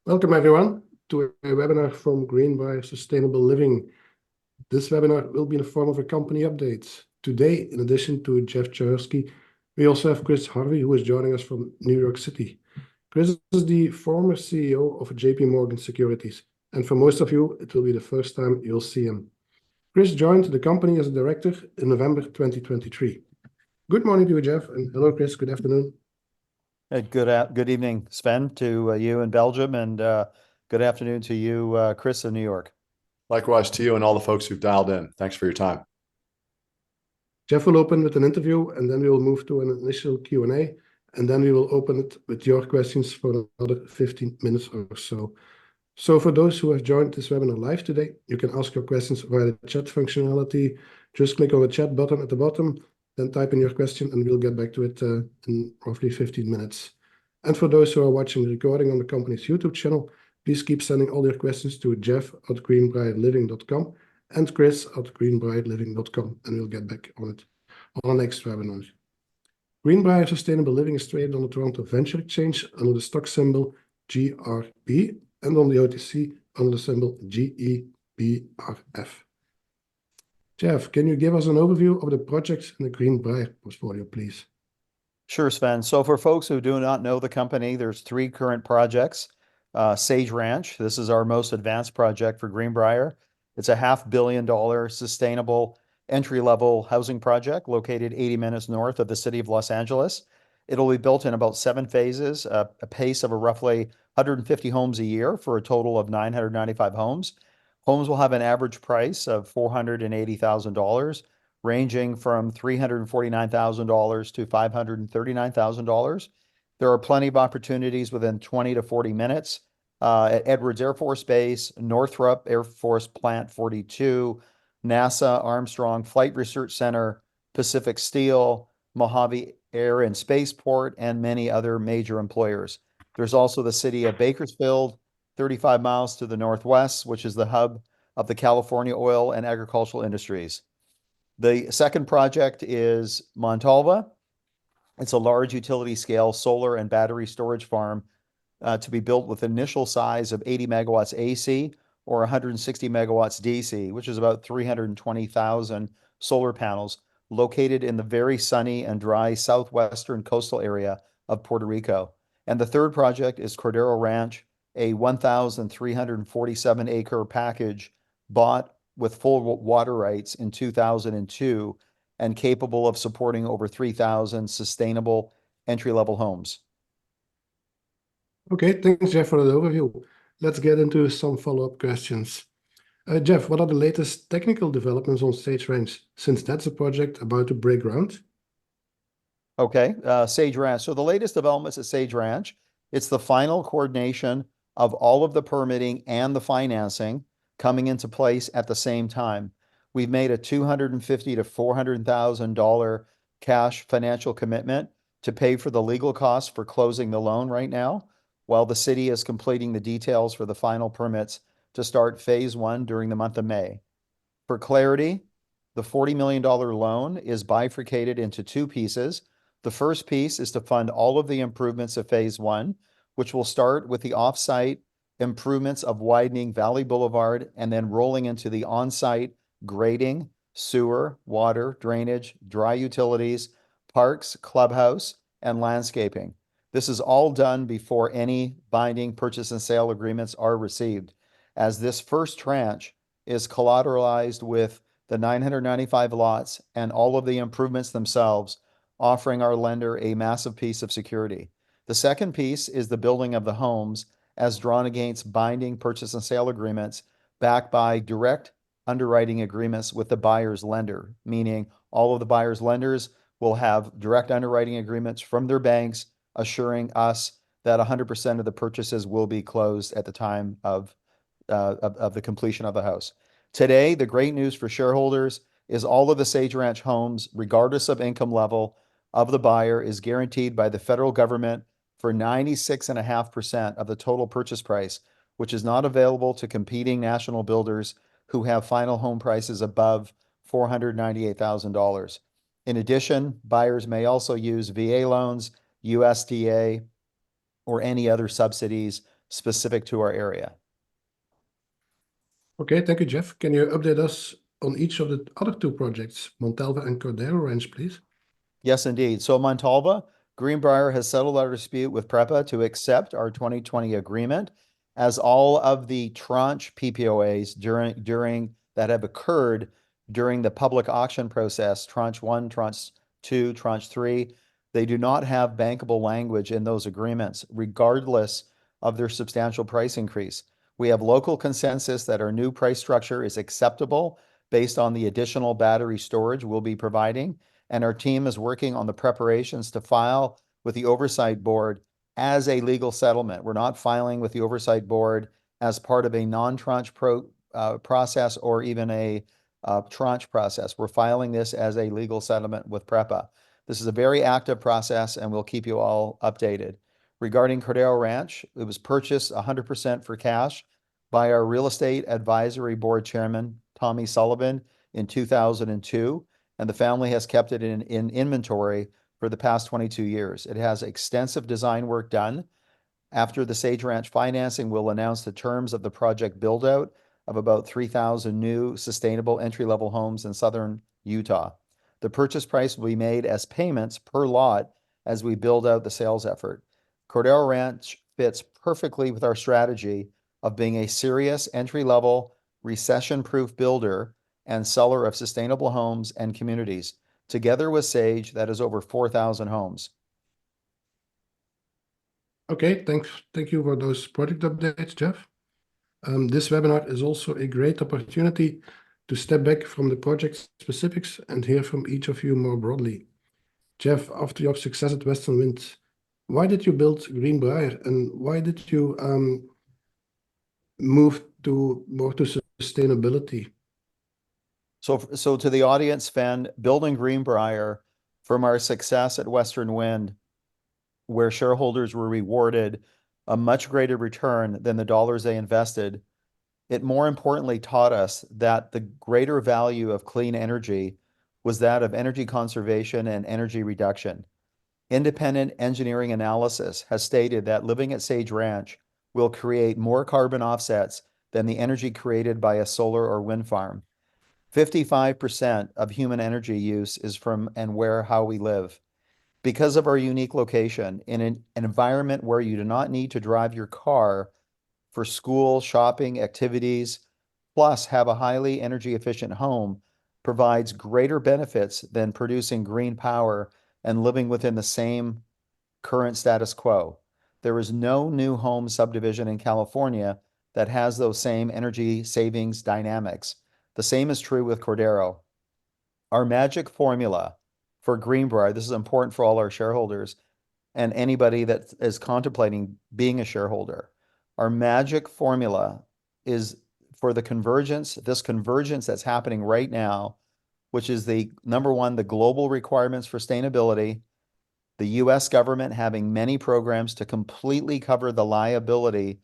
Welcome everyone to a webinar from Greenbrier Sustainable Living. This webinar will be in the form of a company update. Today, in addition to Jeff Charsky, we also have Chris Harvey, who is joining us from New York City. Chris is the former CEO of JP Morgan Securities, and for most of you, it will be the first time you'll see him. Chris joined the company as a director in November 2023. Good morning to you, Jeff, and hello, Chris. Good afternoon. Good evening, Sven, to you in Belgium, and good afternoon to you, Chris, in New York. Likewise to you and all the folks who've dialed in. Thanks for your time. Jeff will open with an interview, and then we will move to an initial Q&A, and then we will open it with your questions for another 15 minutes or so. So for those who have joined this webinar live today, you can ask your questions via the chat functionality. Just click on the chat button at the bottom, then type in your question, and we'll get back to it in roughly 15 minutes. And for those who are watching the recording on the company's YouTube channel, please keep sending all your questions to jeff@greenbrierliving.com and chris@greenbrierliving.com, and we'll get back on it on our next webinar. Greenbrier Sustainable Living is traded on the Toronto Venture Exchange under the stock symbol GRP and on the OTC under the symbol GEBRF. Jeff, can you give us an overview of the projects in the Greenbrier portfolio, please? Sure, Sven. So for folks who do not know the company, there's three current projects. Sage Ranch, this is our most advanced project for Greenbrier. It's a $500 million sustainable entry-level housing project located 80 minutes north of the city of Los Angeles. It'll be built in about 7 phases, a pace of roughly 150 homes a year for a total of 995 homes. Homes will have an average price of $480,000, ranging from $349,000 to $539,000. There are plenty of opportunities within 20 to 40 minutes at Edwards Air Force Base, Northrop Air Force Plant 42, NASA Armstrong Flight Research Center, Pacific Steel, Mojave Air and Spaceport, and many other major employers. There's also the city of Bakersfield, 35 miles to the northwest, which is the hub of the California oil and agricultural industries. The second project is Montalva. It's a large utility scale solar and battery storage farm to be built with initial size of 80 megawatts AC or 160 megawatts DC, which is about 320,000 solar panels located in the very sunny and dry southwestern coastal area of Puerto Rico. And the third project is Cordero Ranch, a 1,347 acre package bought with full water rights in 2002 and capable of supporting over 3,000 sustainable entry-level homes. Okay, thanks, Jeff, for the overview. Let's get into some follow-up questions. Jeff, what are the latest technical developments on Sage Ranch, since that's a project about to break ground? Okay, Sage Ranch. So the latest developments at Sage Ranch, it's the final coordination of all of the permitting and the financing coming into place at the same time. We've made a $250,000 to $400,000 cash financial commitment to pay for the legal costs for closing the loan right now, while the city is completing the details for the final permits to start phase 1 during the month of May. For clarity, the $40 million loan is bifurcated into 2 pieces. The first piece is to fund all of the improvements of phase 1, which will start with the off-site improvements of widening Valley Boulevard and then rolling into the on-site grading, sewer, water, drainage, dry utilities, parks, clubhouse, and landscaping. This is all done before any binding purchase and sale agreements are received, as this first tranche is collateralized with the 995 lots and all of the improvements themselves, offering our lender a massive piece of security. The second piece is the building of the homes as drawn against binding purchase and sale agreements backed by direct underwriting agreements with the buyer's lender, meaning all of the buyer's lenders will have direct underwriting agreements from their banks, assuring us that 100% of the purchases will be closed at the time of the completion of the house. Today, the great news for shareholders is all of the Sage Ranch homes, regardless of income level of the buyer, is guaranteed by the federal government for 96.5% of the total purchase price, which is not available to competing national builders who have final home prices above $498,000. In addition, buyers may also use VA loans, USDA, or any other subsidies specific to our area. Okay, thank you, Jeff. Can you update us on each of the other two projects, Montalva and Cordero Ranch, please? Yes, indeed. So Montalva, Greenbrier has settled our dispute with PREPA to accept our 2020 agreement, as all of the tranche PPOAs during that have occurred during the public auction process, tranche 1, tranche 2, tranche 3, they do not have bankable language in those agreements, regardless of their substantial price increase. We have local consensus that our new price structure is acceptable based on the additional battery storage we'll be providing, and our team is working on the preparations to file with the Oversight Board as a legal settlement. We're not filing with the Oversight Board as part of a non-tranche process or even a tranche process. We're filing this as a legal settlement with PREPA. This is a very active process, and we'll keep you all updated. Regarding Cordero Ranch, it was purchased 100% for cash by our Real Estate Advisory Board Chairman, Tommy Sullivan, in 2002, and the family has kept it in inventory for the past 22 years. It has extensive design work done. After the Sage Ranch financing, we'll announce the terms of the project build-out of about 3,000 new sustainable entry-level homes in southern Utah. The purchase price will be made as payments per lot as we build out the sales effort. Cordero Ranch fits perfectly with our strategy of being a serious entry-level, recession-proof builder and seller of sustainable homes and communities. Together with Sage, that is over 4,000 homes. Okay, thank you for those project updates, Jeff. This webinar is also a great opportunity to step back from the project specifics and hear from each of you more broadly. Jeff, after your success at Western Wind, why did you build Greenbrier, and why did you move more to sustainability? So to the audience, Sven, building Greenbrier from our success at Western Wind, where shareholders were rewarded a much greater return than the dollars they invested, it more importantly taught us that the greater value of clean energy was that of energy conservation and energy reduction. Independent engineering analysis has stated that living at Sage Ranch will create more carbon offsets than the energy created by a solar or wind farm. 55% of human energy use is from and how we live. Because of our unique location in an environment where you do not need to drive your car for school, shopping, activities, plus have a highly energy efficient home, provides greater benefits than producing green power and living within the same current status quo. There is no new home subdivision in California that has those same energy savings dynamics. The same is true with Cordero. Our magic formula for Greenbrier, this is important for all our shareholders and anybody that is contemplating being a shareholder. Our magic formula is for the convergence, this convergence that's happening right now, which is the number one, the global requirements for sustainability, the US government having many programs to completely cover the liability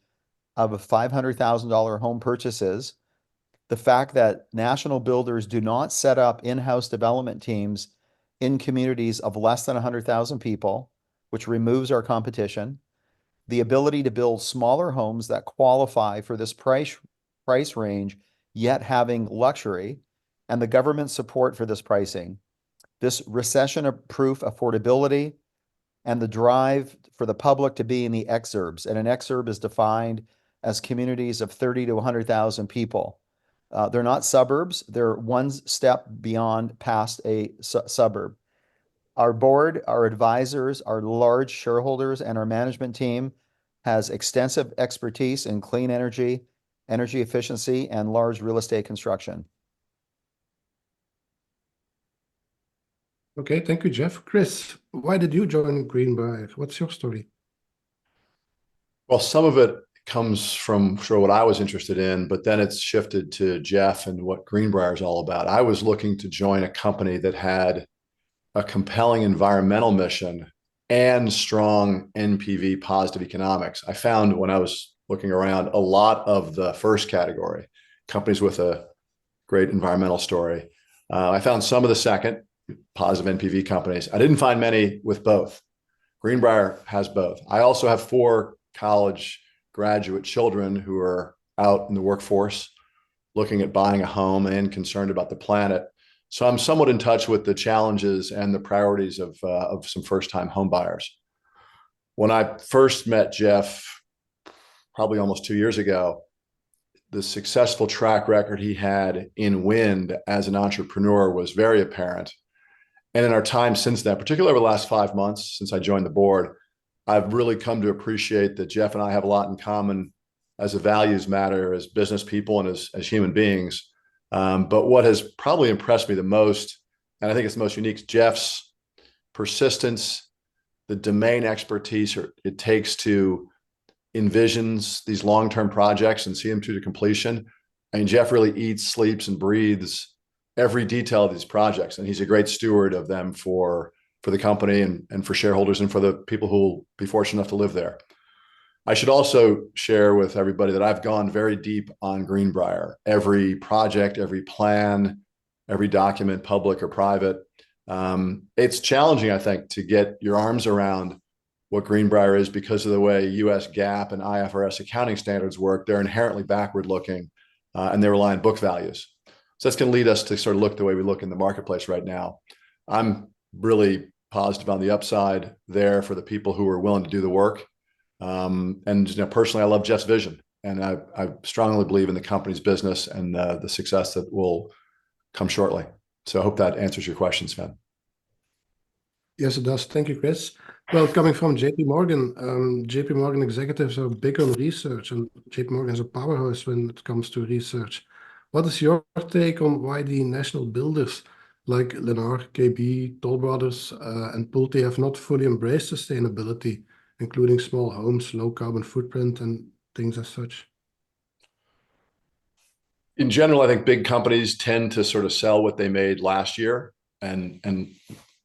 of $500,000 home purchases, the fact that national builders do not set up in-house development teams in communities of less than 100,000 people, which removes our competition, the ability to build smaller homes that qualify for this price range, yet having luxury, and the government support for this pricing, this recession-proof affordability, and the drive for the public to be in the exurbs. And an exurb is defined as communities of 30 to 100,000 people. They're not suburbs. They're one step beyond past a suburb. Our board, our advisors, our large shareholders, and our management team has extensive expertise in clean energy, energy efficiency, and large real estate construction. Okay, thank you, Jeff. Chris, why did you join Greenbrier? What's your story? Well, some of it comes from sort of what I was interested in, but then it's shifted to Jeff and what Greenbrier is all about. I was looking to join a company that had a compelling environmental mission and strong NPV positive economics. I found when I was looking around a lot of the first category, companies with a great environmental story. I found some of the second, positive NPV companies. I didn't find many with both. Greenbrier has both. I also have 4 college graduate children who are out in the workforce looking at buying a home and concerned about the planet. So I'm somewhat in touch with the challenges and the priorities of some first-time home buyers. When I first met Jeff, probably almost 2 years ago, the successful track record he had in wind as an entrepreneur was very apparent. And in our time since then, particularly over the last 5 months since I joined the board, I've really come to appreciate that Jeff and I have a lot in common as a values matter, as business people and as human beings. But what has probably impressed me the most, and I think it's the most unique, is Jeff's persistence, the domain expertise it takes to envisions these long-term projects and see them through to completion. I mean, Jeff really eats, sleeps, and breathes every detail of these projects, and he's a great steward of them for the company and for shareholders and for the people who will be fortunate enough to live there. I should also share with everybody that I've gone very deep on Greenbrier. Every project, every plan, every document, public or private. It's challenging, I think, to get your arms around what Greenbrier is because of the way US GAAP and IFRS accounting standards work. They're inherently backward looking and they rely on book values. So that's going to lead us to sort of look the way we look in the marketplace right now. I'm really positive on the upside there for the people who are willing to do the work. And personally, I love Jeff's vision, and I strongly believe in the company's business and the success that will come shortly. So I hope that answers your question, Sven. Yes, it does. Thank you, Chris. Well, coming from JP Morgan, JP Morgan executives are big on research, and JP Morgan is a powerhouse when it comes to research. What is your take on why the national builders like Lennar, KB, Toll Brothers, and Pulte have not fully embraced sustainability, including small homes, low carbon footprint, and things as such? In general, I think big companies tend to sort of sell what they made last year and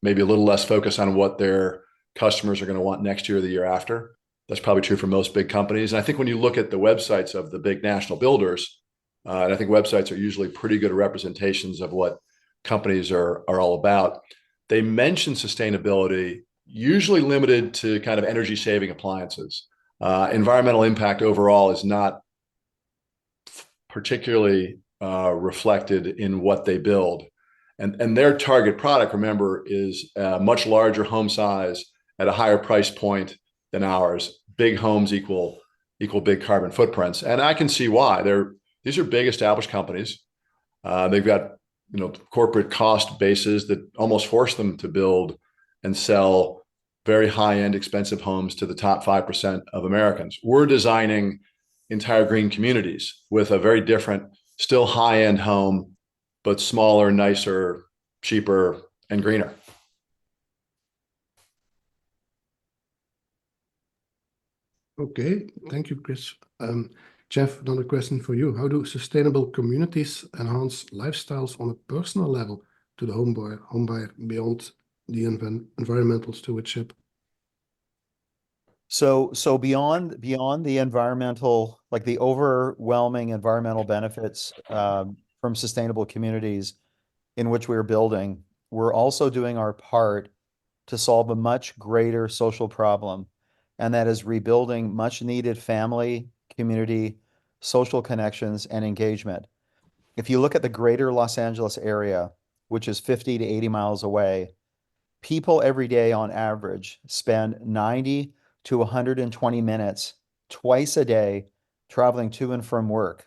maybe a little less focus on what their customers are going to want next year or the year after. That's probably true for most big companies. And I think when you look at the websites of the big national builders, and I think websites are usually pretty good representations of what companies are all about, they mention sustainability, usually limited to kind of energy saving appliances. Environmental impact overall is not particularly reflected in what they build. And their target product, remember, is a much larger home size at a higher price point than ours. Big homes equal big carbon footprints. And I can see why. These are big established companies. They've got corporate cost bases that almost force them to build and sell very high-end, expensive homes to the top 5% of Americans. We're designing entire green communities with a very different, still high-end home, but smaller, nicer, cheaper, and greener. Okay, thank you, Chris. Jeff, another question for you. How do sustainable communities enhance lifestyles on a personal level to the home buyer beyond the environmental stewardship? So beyond the environmental, like the overwhelming environmental benefits from sustainable communities in which we're building, we're also doing our part to solve a much greater social problem, and that is rebuilding much needed family, community, social connections, and engagement. If you look at the greater Los Angeles area, which is 50 to 80 miles away, people every day on average spend 90 to 120 minutes twice a day traveling to and from work.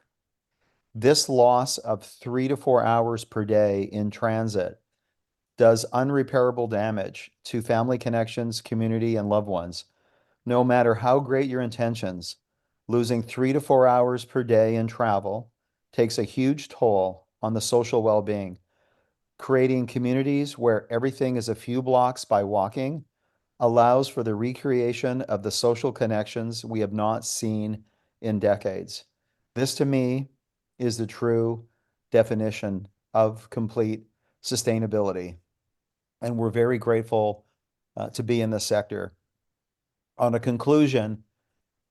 This loss of 3 to 4 hours per day in transit does unrepairable damage to family connections, community, and loved ones. No matter how great your intentions, losing 3 to 4 hours per day in travel takes a huge toll on the social well-being. Creating communities where everything is a few blocks by walking allows for the recreation of the social connections we have not seen in decades. This, to me, is the true definition of complete sustainability. And we're very grateful to be in this sector. On a conclusion,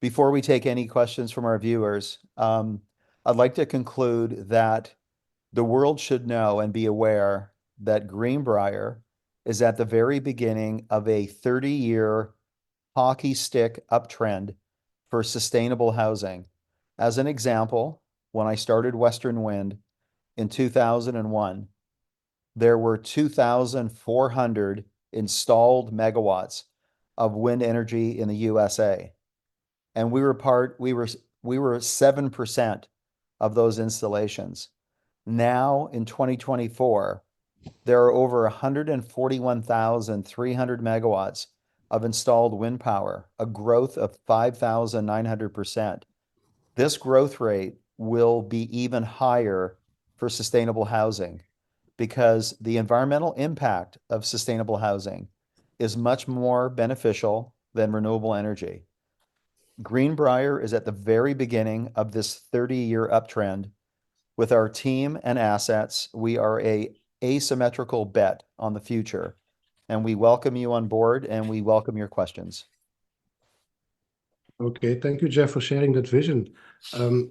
before we take any questions from our viewers, I'd like to conclude that the world should know and be aware that Greenbrier is at the very beginning of a 30-year hockey stick uptrend for sustainable housing. As an example, when I started Western Wind in 2001, there were 2,400 installed megawatts of wind energy in the USA. And we were 7% of those installations. Now in 2024, there are over 141,300 megawatts of installed wind power, a growth of 5,900%. This growth rate will be even higher for sustainable housing because the environmental impact of sustainable housing is much more beneficial than renewable energy. Greenbrier is at the very beginning of this 30-year uptrend. With our team and assets, we are a asymmetrical bet on the future, and we welcome you on board and we welcome your questions. Okay, thank you, Jeff, for sharing that vision.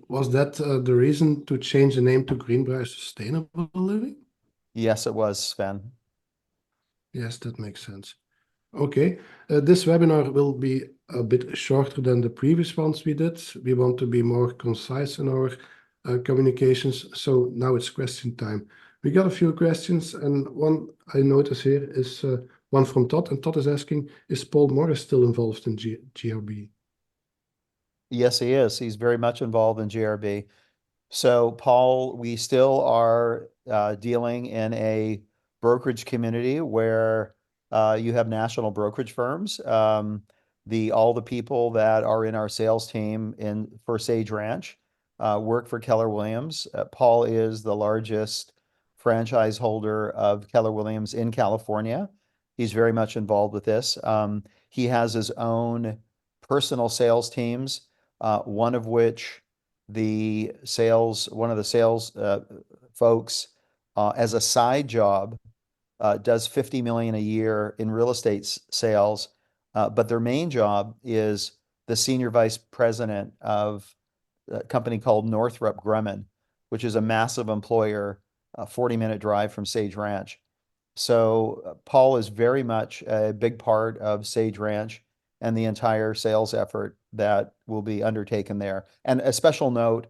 Was that the reason to change the name to Greenbrier Sustainable Living? Yes, it was, Sven. Yes, that makes sense. Okay, this webinar will be a bit shorter than the previous ones we did. We want to be more concise in our communications, so now it's question time. We got a few questions, and one I notice here is one from Todd, and Todd is asking, is Paul Morris still involved in GRB? Yes, he is. He's very much involved in GRB. So, Paul, we still are dealing in a brokerage community where you have national brokerage firms. All the people that are in our sales team for Sage Ranch work for Keller Williams. Paul is the largest franchise holder of Keller Williams in California. He's very much involved with this. He has his own personal sales teams, one of which one of the sales folks as a side job does 50 million a year in real estate sales, but their main job is the senior vice president of a company called Northrop Grumman, which is a massive employer, a 40-minute drive from Sage Ranch. So Paul is very much a big part of Sage Ranch and the entire sales effort that will be undertaken there. And a special note,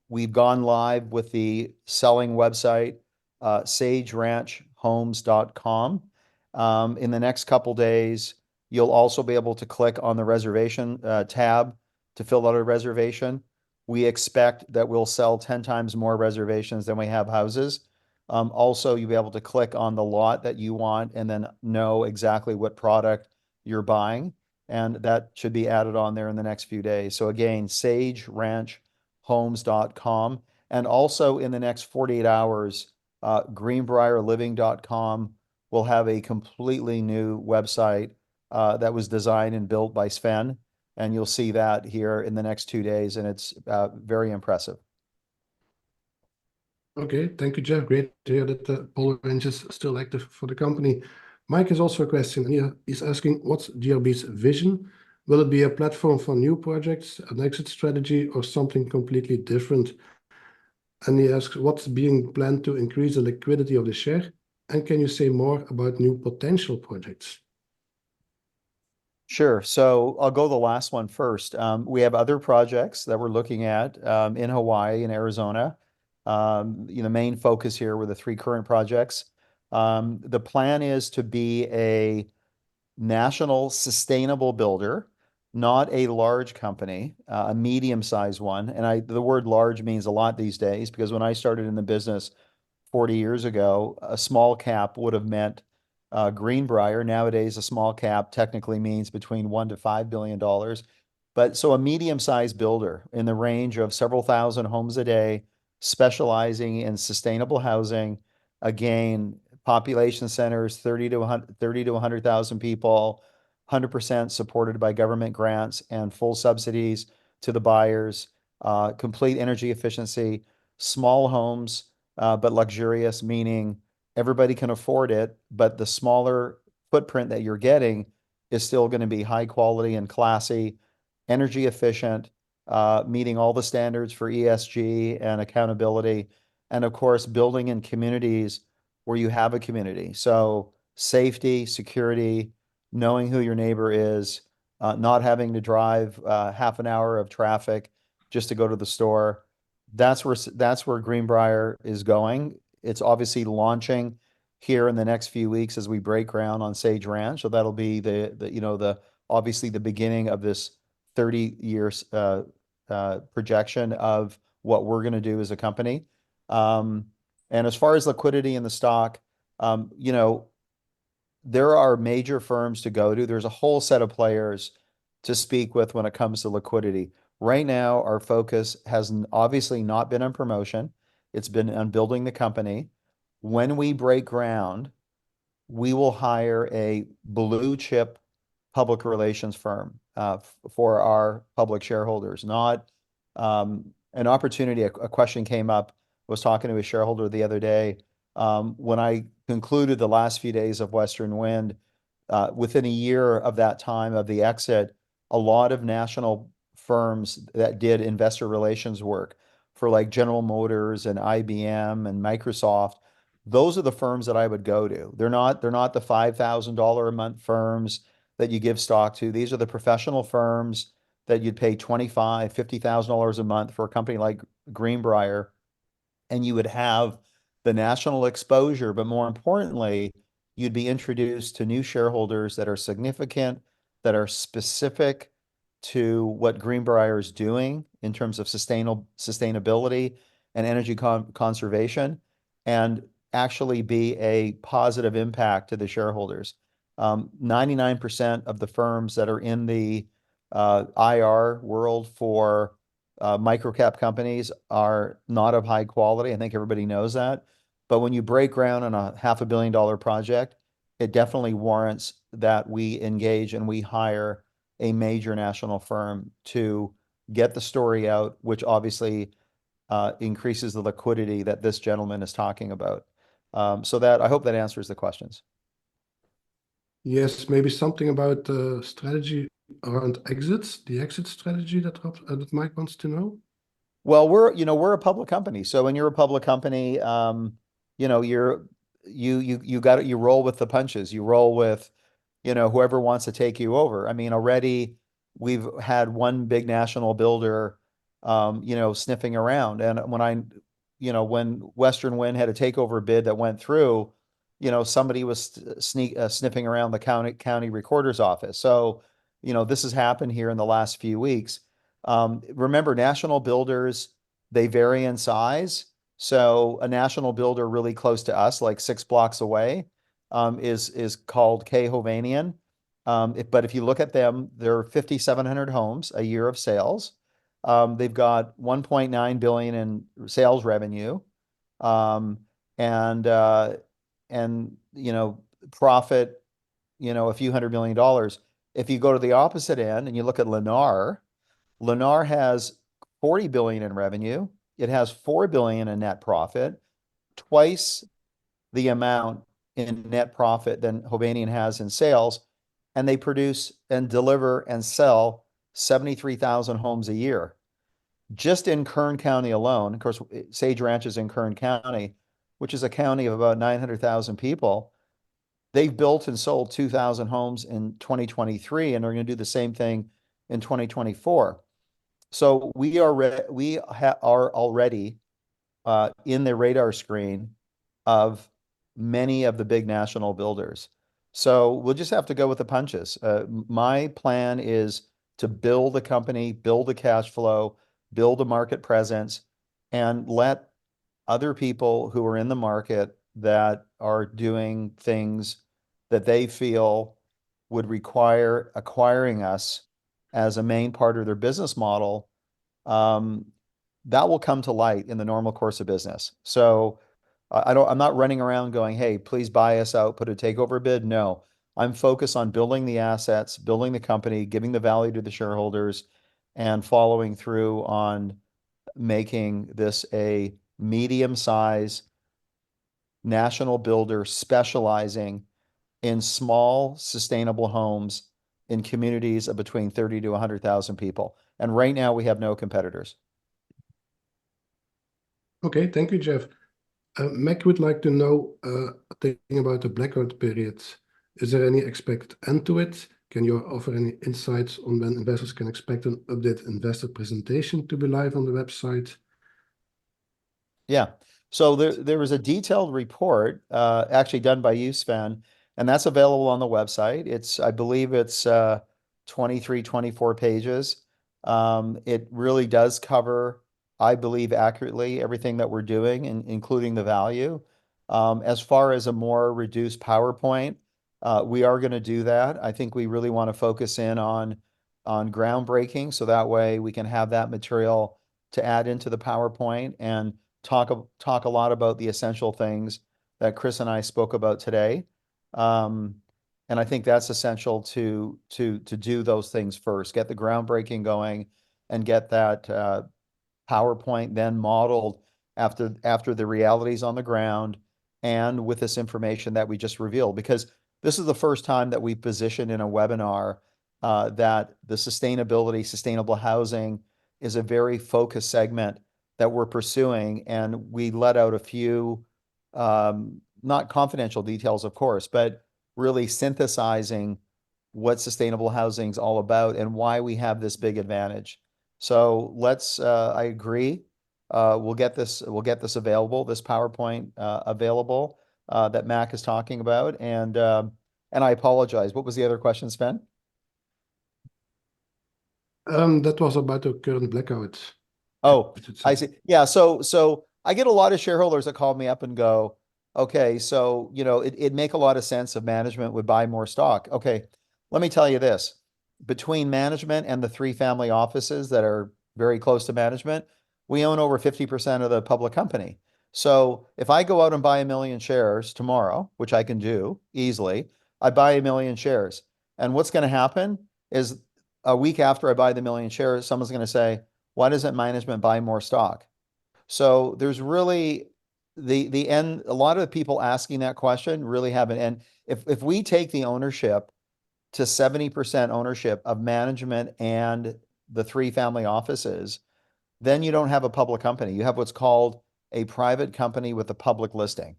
we've gone live with the selling website, sageranchhomes.com. In the next couple days, you'll also be able to click on the reservation tab to fill out a reservation. We expect that we'll sell 10 times more reservations than we have houses. Also, you'll be able to click on the lot that you want and then know exactly what product you're buying. And that should be added on there in the next few days. So again, sageranchhomes.com. And also in the next 48 hours, greenbrierliving.com will have a completely new website that was designed and built by Sven. And you'll see that here in the next 2 days, and it's very impressive. Okay, thank you, Jeff. Great to hear that Paul Ranch is still active for the company. Mike has also a question, and he's asking, what's GRB's vision? Will it be a platform for new projects, an exit strategy, or something completely different? And he asks, what's being planned to increase the liquidity of the share? And can you say more about new potential projects? Sure. So I'll go the last one first. We have other projects that we're looking at in Hawaii and Arizona. The main focus here were the 3 current projects. The plan is to be a national sustainable builder, not a large company, a medium-sized one. And the word large means a lot these days, because when I started in the business 40 years ago, a small cap would have meant Greenbrier. Nowadays, a small cap technically means between $1 to $5 billion. But so a medium-sized builder in the range of several thousand homes a day, specializing in sustainable housing. Again, population centers, 30 to 100,000 people, 100% supported by government grants and full subsidies to the buyers, complete energy efficiency, small homes, but luxurious, meaning everybody can afford it, but the smaller footprint that you're getting is still going to be high quality and classy, energy efficient, meeting all the standards for ESG and accountability, and of course, building in communities where you have a community. So safety, security, knowing who your neighbor is, not having to drive half an hour of traffic just to go to the store. That's where Greenbrier is going. It's obviously launching here in the next few weeks as we break ground on Sage Ranch. So that'll be the obviously the beginning of this 30 years projection of what we're going to do as a company. And as far as liquidity in the stock, there are major firms to go to. There's a whole set of players to speak with when it comes to liquidity. Right now, our focus has obviously not been on promotion. It's been on building the company. When we break ground, we will hire a blue chip public relations firm for our public shareholders, not an opportunity. A question came up. I was talking to a shareholder the other day. When I concluded the last few days of Western Wind, within a year of that time of the exit, a lot of national firms that did investor relations work for like General Motors and IBM and Microsoft, those are the firms that I would go to. They're not the $5,000 a month firms that you give stock to. These are the professional firms that you'd pay $25,000, $50,000 a month for a company like Greenbrier, and you would have the national exposure, but more importantly, you'd be introduced to new shareholders that are significant, that are specific to what Greenbrier is doing in terms of sustainability and energy conservation, and actually be a positive impact to the shareholders. 99% of the firms that are in the IR world for microcap companies are not of high quality. I think everybody knows that. But when you break ground on a $500 million project, it definitely warrants that we engage and we hire a major national firm to get the story out, which obviously increases the liquidity that this gentleman is talking about. So that I hope that answers the questions. Yes, maybe something about the strategy around exits, the exit strategy that Mike wants to know. Well, we're a public company. So when you're a public company, you roll with the punches. You roll with, whoever wants to take you over. I mean, already we've had one big national builder, sniffing around. And when Western Wind had a takeover bid that went through, somebody was sniffing around the county recorder's office. So, this has happened here in the last few weeks. Remember, national builders, they vary in size. So a national builder really close to us, like 6 blocks away, is called K. Hovnanian. But if you look at them, they're 5,700 homes a year of sales. They've got 1.9 billion in sales revenue, and profit, a few $100 million. If you go to the opposite end and you look at Lennar has 40 billion in revenue. It has 4 billion in net profit, twice the amount in net profit than Hovnanian has in sales, and they produce and deliver and sell 73,000 homes a year. Just in Kern County alone, of course, Sage Ranch is in Kern County, which is a county of about 900,000 people. They've built and sold 2,000 homes in 2023, and they're going to do the same thing in 2024. So we are already in the radar screen of many of the big national builders. So we'll just have to go with the punches. My plan is to build a company, build a cash flow, build a market presence, and let other people who are in the market that are doing things that they feel would require acquiring us as a main part of their business model, that will come to light in the normal course of business. So I'm not running around going, hey, please buy us out, put a takeover bid. No, I'm focused on building the assets, building the company, giving the value to the shareholders, and following through on making this a medium-size national builder specializing in small, sustainable homes in communities of between 30 to 100,000 people. And right now we have no competitors. Okay, thank you, Jeff. Mac would like to know thinking about the blackout periods. Is there any expected end to it? Can you offer any insights on when investors can expect an updated investor presentation to be live on the website? Yeah. So there was a detailed report actually done by you, Sven, and that's available on the website. I believe it's 23, 24 pages. It really does cover, I believe, accurately everything that we're doing, including the value. As far as a more reduced PowerPoint, we are going to do that. I think we really want to focus in on groundbreaking, so that way we can have that material to add into the PowerPoint and talk a lot about the essential things that Chris and I spoke about today. And I think that's essential to do those things first, get the groundbreaking going and get that PowerPoint then modeled after the realities on the ground and with this information that we just revealed. Because this is the first time that we positioned in a webinar that the sustainable housing is a very focused segment that we're pursuing. And we let out a few, not confidential details, of course, but really synthesizing what sustainable housing is all about and why we have this big advantage. So I agree. We'll get this available, this PowerPoint available that Mac is talking about. And I apologize. What was the other question, Sven? That was about the current blackout. Oh, I see. Yeah. So I get a lot of shareholders that call me up and go, okay, so, it'd make a lot of sense if management would buy more stock. Okay. Let me tell you this, between management and the 3 family offices that are very close to management, we own over 50% of the public company. So if I go out and buy 1 million shares tomorrow, which I can do easily, I buy 1 million shares. And what's going to happen is a week after I buy the 1 million shares, someone's going to say, why doesn't management buy more stock? So there's really the end. A lot of the people asking that question really haven't. And if we take the ownership to 70% ownership of management and the 3 family offices, then you don't have a public company. You have what's called a private company with a public listing.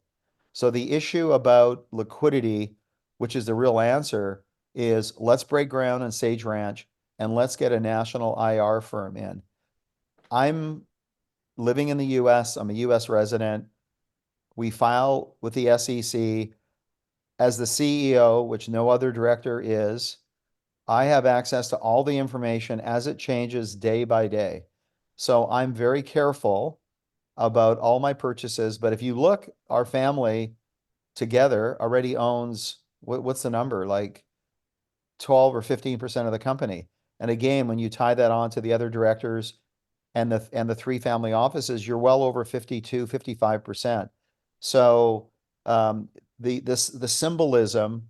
So the issue about liquidity, which is the real answer, is let's break ground on Sage Ranch and let's get a national IR firm in. I'm living in the US, I'm a US resident. We file with the SEC. As the CEO, which no other director is, I have access to all the information as it changes day by day. So I'm very careful about all my purchases. But if you look, our family together already owns, what's the number? Like 12 or 15% of the company. And again, when you tie that on to the other directors and the 3 family offices, you're well over 52, 55%. So the symbolism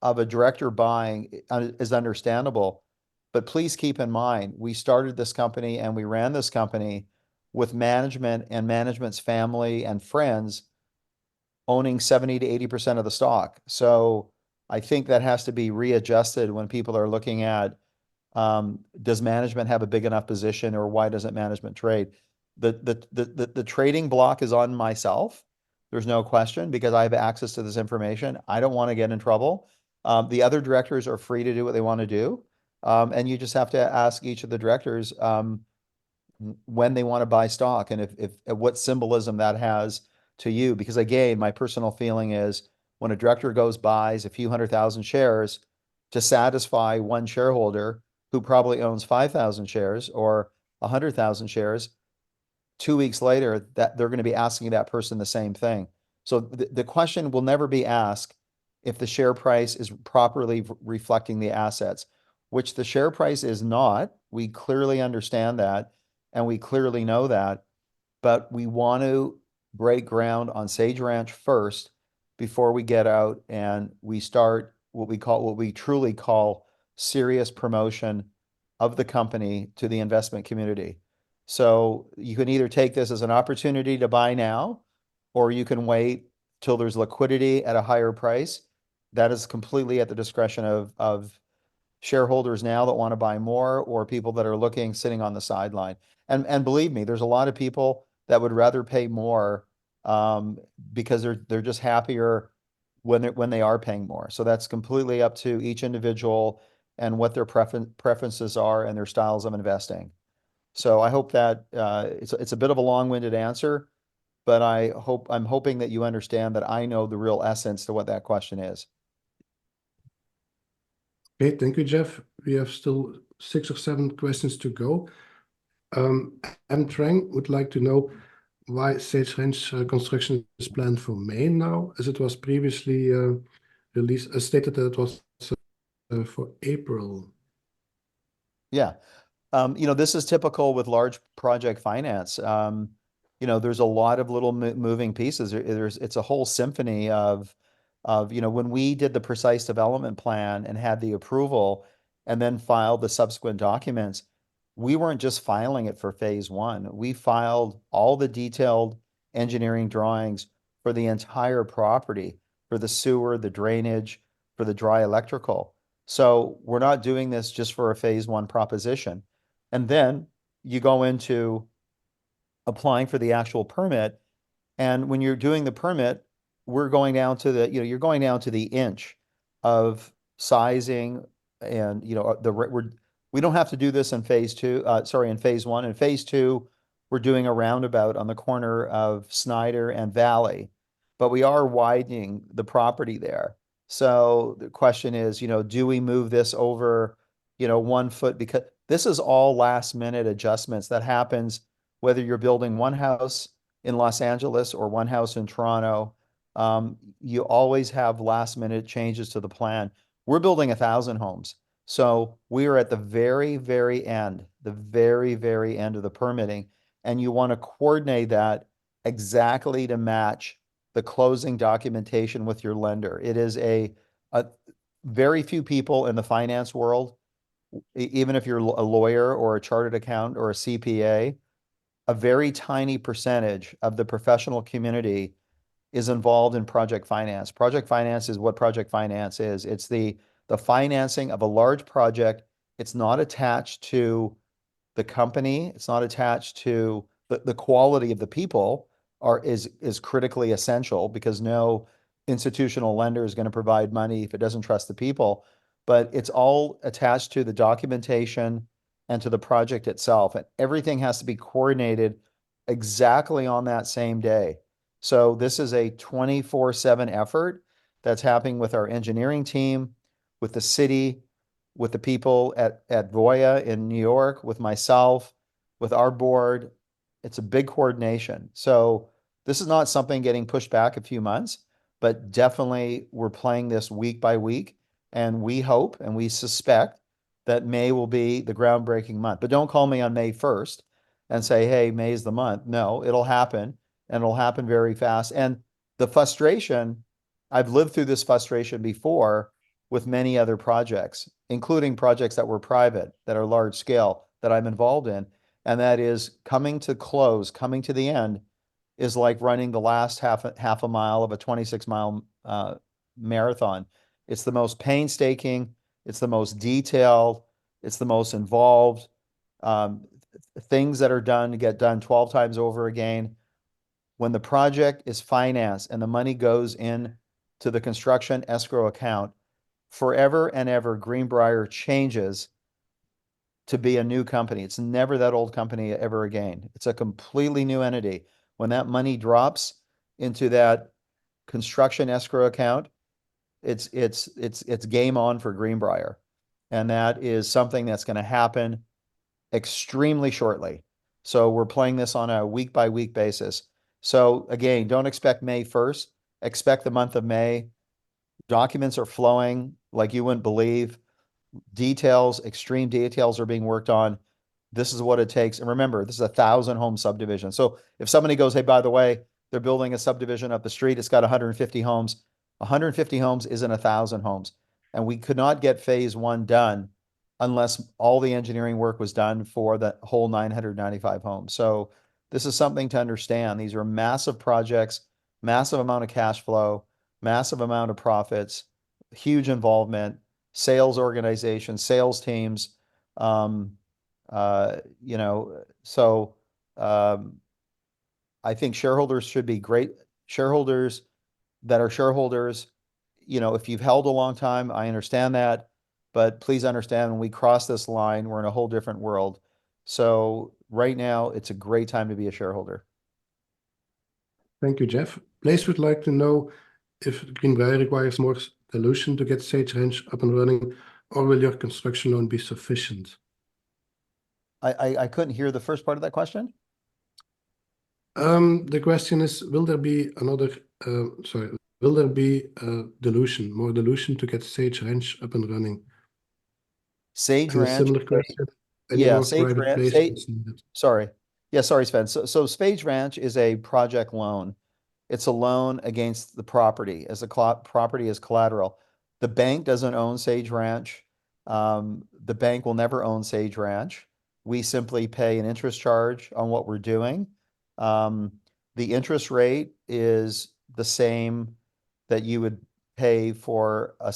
of a director buying is understandable, but please keep in mind, we started this company and we ran this company with management and management's family and friends owning 70 to 80% of the stock. So I think that has to be readjusted when people are looking at, does management have a big enough position or why doesn't management trade? The trading block is on myself. There's no question because I have access to this information. I don't want to get in trouble. The other directors are free to do what they want to do. And you just have to ask each of the directors when they want to buy stock and if what symbolism that has to you. Because again, my personal feeling is when a director buys a few 100,000 shares to satisfy one shareholder who probably owns 5,000 shares or 100,000 shares, 2 weeks later, that they're going to be asking that person the same thing. So the question will never be asked if the share price is properly reflecting the assets, which the share price is not. We clearly understand that, and we clearly know that, but we want to break ground on Sage Ranch first before we get out and we start what we truly call serious promotion of the company to the investment community. So you can either take this as an opportunity to buy now, or you can wait till there's liquidity at a higher price. That is completely at the discretion of shareholders now that want to buy more or people that are sitting on the sideline. And believe me, there's a lot of people that would rather pay more because they're just happier when they are paying more. So that's completely up to each individual and what their preferences are and their styles of investing. So I hope that it's a bit of a long-winded answer, but I'm hoping that you understand that I know the real essence to what that question is. Okay, thank you, Jeff. We have still 6 or 7 questions to go. M. Trang would like to know why Sage Ranch construction is planned for May now, as it was previously stated that it was for April. Yeah. This is typical with large project finance. There's a lot of little moving pieces. It's a whole symphony of, when we did the precise development plan and had the approval and then filed the subsequent documents, we weren't just filing it for phase one. We filed all the detailed engineering drawings for the entire property, for the sewer, the drainage, for the dry electrical. So we're not doing this just for a phase one proposition. And then you go into applying for the actual permit. And when you're doing the permit, we're going down to you're going down to the inch of sizing and, we don't have to do this in phase two, in phase one. In phase two, we're doing a roundabout on the corner of Snyder and Valley, but we are widening the property there. So the question is, do we move this over, 1 foot? Because this is all last minute adjustments that happens whether you're building one house in Los Angeles or one house in Toronto. You always have last minute changes to the plan. We're building 1,000 homes. So we are at the very, very end of the permitting, and you want to coordinate that exactly to match the closing documentation with your lender. It is a very few people in the finance world, even if you're a lawyer or a chartered accountant or a CPA, a very tiny percentage of the professional community is involved in project finance. Project finance is what project finance is. It's the financing of a large project. It's not attached to the company. It's not attached to the quality of the people is critically essential, because no institutional lender is going to provide money if it doesn't trust the people. But it's all attached to the documentation and to the project itself. And everything has to be coordinated exactly on that same day. So this is a 24/7 effort that's happening with our engineering team, with the city, with the people at Voya in New York, with myself, with our board. It's a big coordination. So this is not something getting pushed back a few months, but definitely we're playing this week by week. And we hope and we suspect that May will be the groundbreaking month. But don't call me on May 1st and say, hey, May is the month. No, it'll happen, and it'll happen very fast. And the frustration, I've lived through this frustration before with many other projects, including projects that were private, that are large scale, that I'm involved in. And that is coming to close, coming to the end is like running the last half a mile of a 26-mile marathon. It's the most painstaking, it's the most detailed, it's the most involved. Things that are done get done 12 times over again. When the project is financed and the money goes in to the construction escrow account, forever and ever, Greenbrier changes to be a new company. It's never that old company ever again. It's a completely new entity. When that money drops into that construction escrow account, it's game on for Greenbrier. And that is something that's going to happen extremely shortly. So we're playing this on a week by week basis. So again, don't expect May 1st. Expect the month of May. Documents are flowing like you wouldn't believe. Details, extreme details are being worked on. This is what it takes. And remember, this is a 1,000 home subdivision. So if somebody goes, hey, by the way, they're building a subdivision up the street, it's got 150 homes. 150 homes isn't 1,000 homes. And we could not get phase one done unless all the engineering work was done for the whole 995 homes. So this is something to understand. These are massive projects, massive amount of cash flow, massive amount of profits, huge involvement, sales organization, sales teams. So I think shareholders should be great shareholders that are shareholders you know, if you've held a long time, I understand that. But please understand when we cross this line, we're in a whole different world. So right now, it's a great time to be a shareholder. Thank you, Jeff. Blaze would like to know if Greenbrier requires more dilution to get Sage Ranch up and running, or will your construction loan be sufficient? I couldn't hear the first part of that question. The question is, will there be will there be more dilution to get Sage Ranch up and running? Sage And a Ranch. similar question, any Yeah, more Sage private Ranch. placements needed? Sorry. Yeah, sorry, Sven. So Sage Ranch is a project loan. It's a loan against the property as property as collateral. The bank doesn't own Sage Ranch. The bank will never own Sage Ranch. We simply pay an interest charge on what we're doing. The interest rate is the same that you would pay for a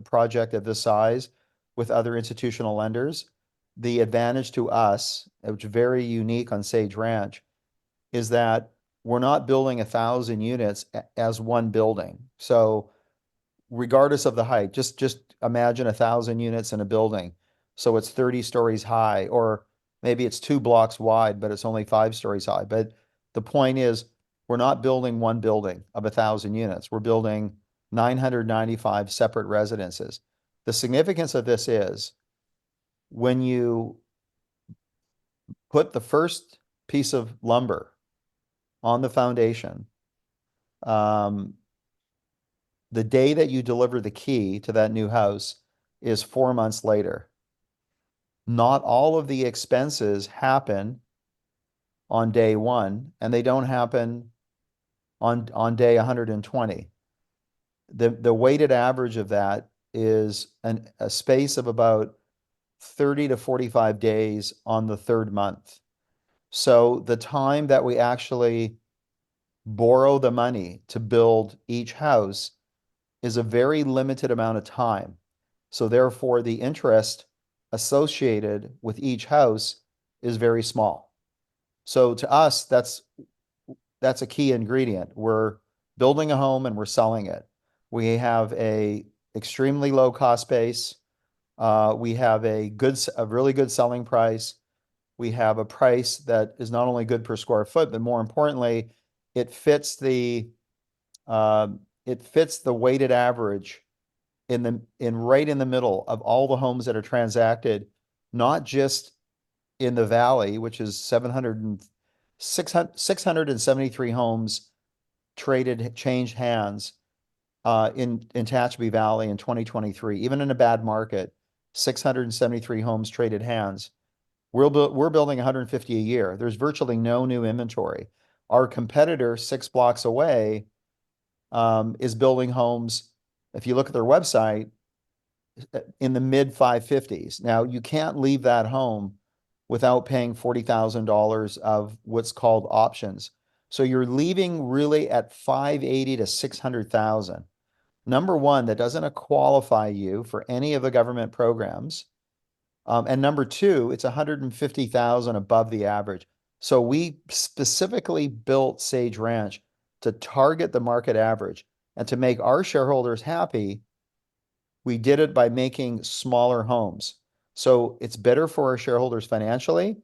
project of this size with other institutional lenders. The advantage to us, which is very unique on Sage Ranch, is that we're not building 1,000 units as one building. So regardless of the height, just imagine 1,000 units in a building. So it's 30 stories high, or maybe it's 2 blocks wide, but it's only 5 stories high. But the point is, we're not building one building of 1,000 units. We're building 995 separate residences. The significance of this is when you put the first piece of lumber on the foundation, the day that you deliver the key to that new house is 4 months later. Not all of the expenses happen on day one, and they don't happen on day 120. The weighted average of that is a space of about 30 to 45 days on the third month. So the time that we actually borrow the money to build each house is a very limited amount of time. So therefore, the interest associated with each house is very small. So to us, that's a key ingredient. We're building a home and we're selling it. We have a extremely low cost base. We have a really good selling price. We have a price that is not only good per square foot, but more importantly, it fits the weighted average right in the middle of all the homes that are transacted, not just in the valley, which is 673 homes changed hands in Tehachapi Valley in 2023. Even in a bad market, 673 homes traded hands. We're building 150 a year. There's virtually no new inventory. Our competitor 6 blocks away is building homes, if you look at their website, in the mid 550s. Now, you can't leave that home without paying $40,000 of what's called options. So you're leaving really at 580 to 600,000. Number one, that doesn't qualify you for any of the government programs. And number two, it's 150,000 above the average. So we specifically built Sage Ranch to target the market average, and to make our shareholders happy, we did it by making smaller homes. So it's better for our shareholders financially,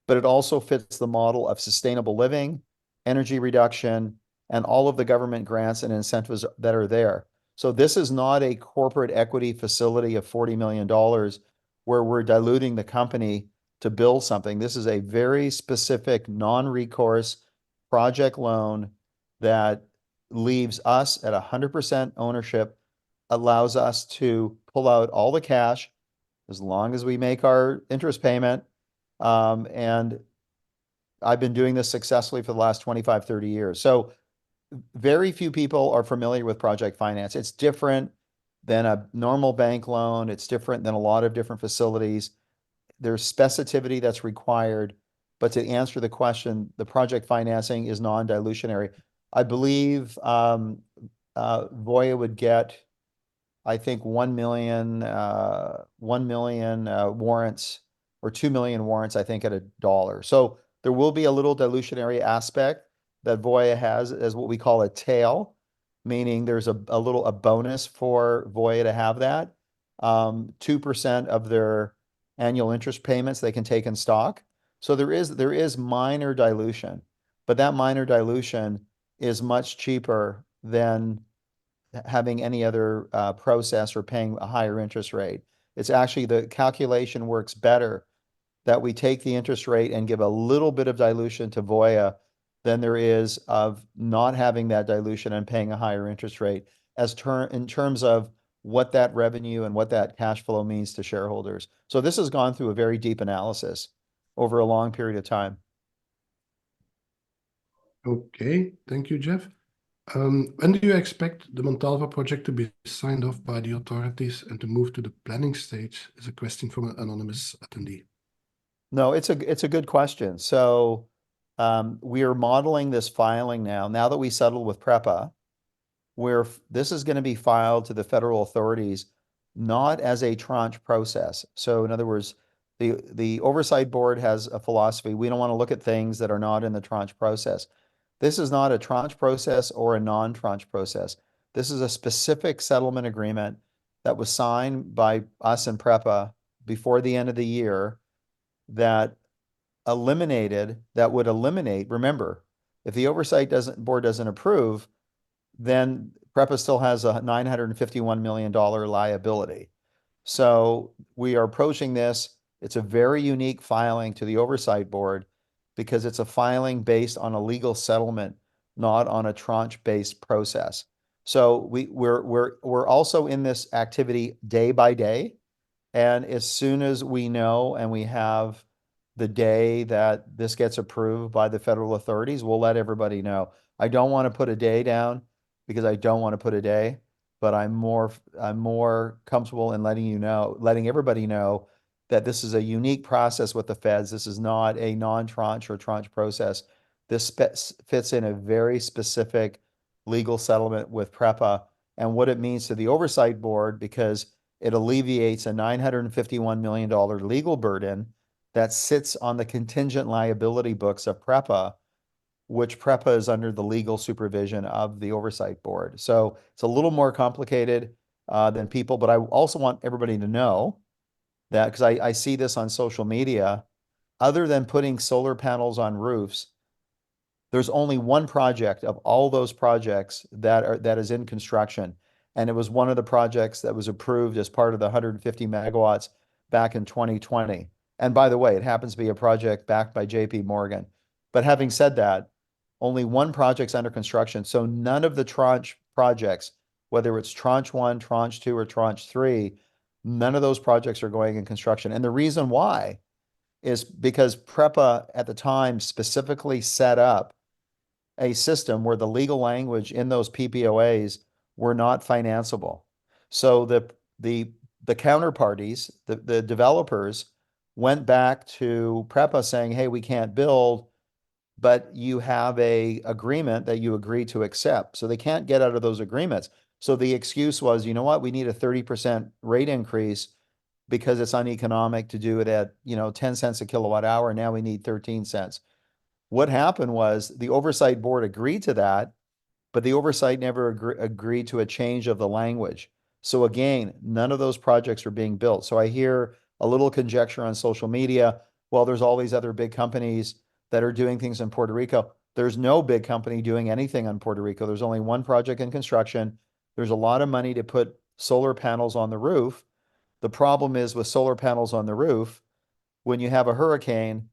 but it also fits the model of sustainable living, energy reduction, and all of the government grants and incentives that are there. So this is not a corporate equity facility of $40 million where we're diluting the company to build something. This is a very specific non-recourse project loan that leaves us at 100% ownership, allows us to pull out all the cash as long as we make our interest payment. And I've been doing this successfully for the last 25, 30 years. So very few people are familiar with project finance. It's different than a normal bank loan. It's different than a lot of different facilities. There's specificity that's required. But to answer the question, the project financing is non-dilutionary. I believe Voya would get, I think, 1 million warrants, or 2 million warrants, I think, at $1. So there will be a little dilutionary aspect that Voya has as what we call a tail. meaning there's a bonus for Voya to have that. 2% of their annual interest payments they can take in stock. So there is minor dilution, but that minor dilution is much cheaper than having any other process or paying a higher interest rate. It's actually, the calculation works better that we take the interest rate and give a little bit of dilution to Voya than there is of not having that dilution and paying a higher interest rate in terms of what that revenue and what that cash flow means to shareholders. So this has gone through a very deep analysis over a long period of time. Okay, thank you, Jeff. When do you expect the Montalva project to be signed off by the authorities and to move to the planning stage? Is a question from an anonymous attendee. No, it's a good question. So we are modeling this filing now that we settled with PREPA, where this is going to be filed to the federal authorities, not as a tranche process. So in other words, the oversight board has a philosophy. We don't want to look at things that are not in the tranche process. This is not a tranche process or a non-tranche process. This is a specific settlement agreement that was signed by us and PREPA before the end of the year that would eliminate, remember, if the oversight board doesn't approve, then PREPA still has a $951 million liability. So we are approaching this. It's a very unique filing to the oversight board because it's a filing based on a legal settlement, not on a tranche-based process. So we're also in this activity day by day. And as soon as we know and we have the day that this gets approved by the federal authorities, we'll let everybody know. I don't want to put a day down because I don't want to put a day, but I'm more comfortable in letting everybody know that this is a unique process with the feds. This is not a non-tranche or tranche process. This fits in a very specific legal settlement with PREPA and what it means to the oversight board, because it alleviates a $951 million legal burden that sits on the contingent liability books of PREPA, which PREPA is under the legal supervision of the oversight board. So it's a little more complicated than people, but I also want everybody to know that, because I see this on social media, other than putting solar panels on roofs, there's only one project of all those projects that is in construction. And it was one of the projects that was approved as part of the 150 megawatts back in 2020. And by the way, it happens to be a project backed by JP Morgan. But having said that, only one project's under construction. So none of the tranche projects, whether it's tranche 1, tranche 2, or tranche 3, none of those projects are going in construction. And the reason why is because PREPA at the time specifically set up a system where the legal language in those PPOAs were not financeable. So the counterparties, the developers, went back to PREPA saying, hey, we can't build, but you have a agreement that you agree to accept. So they can't get out of those agreements. So the excuse was, you know what, we need a 30% rate increase because it's uneconomic to do it at 10 cents a kilowatt hour. Now we need 13 cents. What happened was the oversight board agreed to that, but the oversight never agreed to a change of the language. So again, none of those projects are being built. So I hear a little conjecture on social media, well, there's all these other big companies that are doing things in Puerto Rico. There's no big company doing anything on Puerto Rico. There's only one project in construction. There's a lot of money to put solar panels on the roof. The problem is with solar panels on the roof, when you have a hurricane,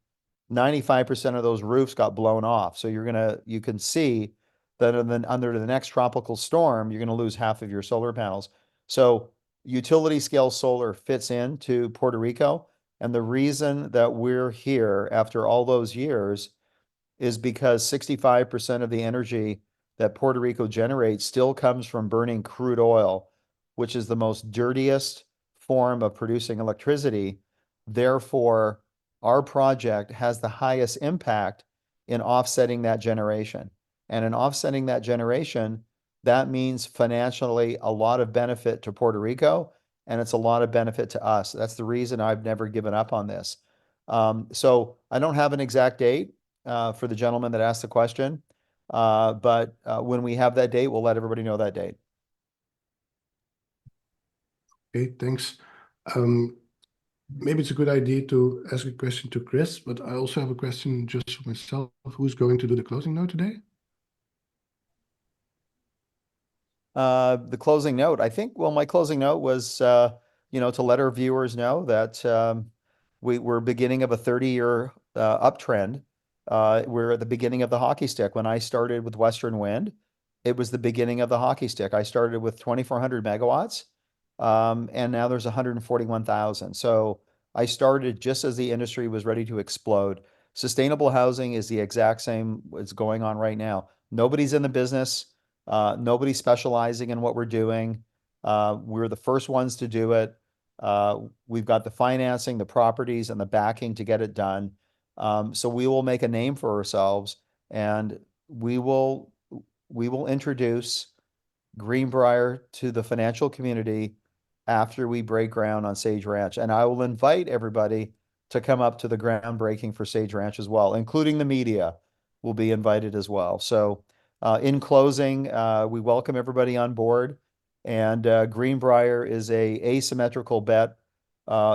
95% of those roofs got blown off. So you can see that under the next tropical storm, you're going to lose half of your solar panels. So utility scale solar fits into Puerto Rico. And the reason that we're here after all those years is because 65% of the energy that Puerto Rico generates still comes from burning crude oil, which is the most dirtiest form of producing electricity. Therefore, our project has the highest impact in offsetting that generation. And in offsetting that generation, that means financially a lot of benefit to Puerto Rico, and it's a lot of benefit to us. That's the reason I've never given up on this. So I don't have an exact date for the gentleman that asked the question, But when we have that date, we'll let everybody know that date. Okay, thanks. Maybe it's a good idea to ask a question to Chris, but I also have a question just for myself. Who's going to do the closing note today? The closing note, I think, well, my closing note was, to let our viewers know that we're beginning of a 30-year uptrend. We're at the beginning of the hockey stick. When I started with Western Wind, it was the beginning of the hockey stick. I started with 2,400 megawatts, and now there's 141,000. So I started just as the industry was ready to explode. Sustainable housing is the exact same what's going on right now. Nobody's in the business. Nobody's specializing in what we're doing. We're the first ones to do it. We've got the financing, the properties, and the backing to get it done. So we will make a name for ourselves, and we will introduce Greenbrier to the financial community after we break ground on Sage Ranch. And I will invite everybody to come up to the groundbreaking for Sage Ranch as well, including the media will be invited as well. So in closing, we welcome everybody on board, and Greenbrier is a asymmetrical bet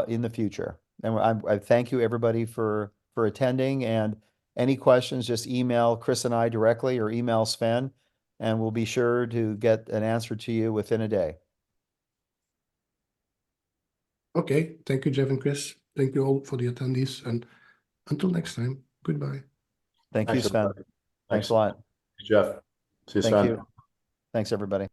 in the future. And I thank you everybody for attending, and any questions, just email Chris and I directly or email Sven, and we'll be sure to get an answer to you within a day. Okay, thank you, Jeff and Chris. Thank you all for the attendees, and until next time, goodbye. Thank you, Thanks, Sven. everybody. Thanks a lot. Jeff. See you, Thank Sven. you. Thanks, everybody.